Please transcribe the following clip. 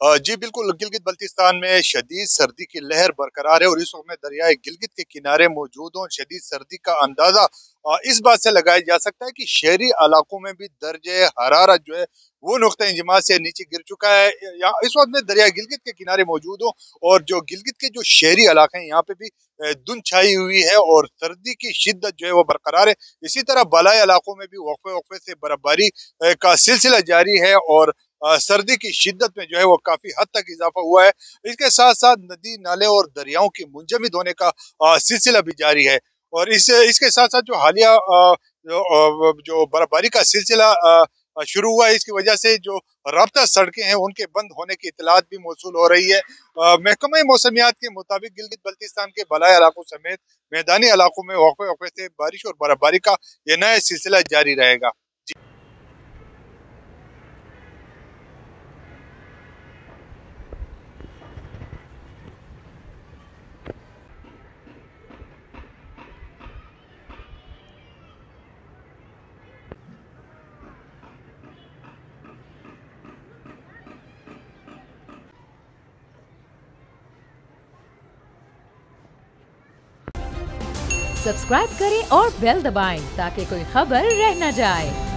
जी बिल्कुल, गिलगित बल्तिस्तान में शदीद सर्दी की लहर बरकरार है और इस वक्त में दरियाए गिलगित के किनारे मौजूद हों। शदीद सर्दी का अंदाजा इस बात से लगाया जा सकता है कि शहरी इलाकों में भी दर्जे हरारत जो है वो नुक्ता इंजमा से नीचे गिर चुका है। यहाँ इस वक्त में दरिया गिलगित के किनारे मौजूद हो और जो गिलगित के जो शहरी इलाके हैं यहाँ पे भी धुंध छाई हुई है और सर्दी की शिद्दत जो है वो बरकरार है। इसी तरह बलाई इलाकों में भी वक्फे वक्फे से बर्फबारी का सिलसिला जारी है और सर्दी की शिद्दत में जो है वो काफी हद तक इजाफा हुआ है। इसके साथ साथ नदी नाले और दरियाओं की मुंजमद होने का सिलसिला भी जारी है और इसके साथ साथ जो हालिया जो बर्फबारी का सिलसिला शुरू हुआ है, इसकी वजह से जो राब्ता सड़कें हैं उनके बंद होने की इतलात भी मौसूल हो रही है। महकमा मौसमियात के मुताबिक गिलगित बल्तिस्तान के बलाई इलाकों समेत मैदानी इलाकों में वक्फे वक्फे से बारिश और बर्फबारी का यह नया सिलसिला जारी रहेगा। सब्सक्राइब करें और बेल दबाएं ताकि कोई खबर रह न जाए।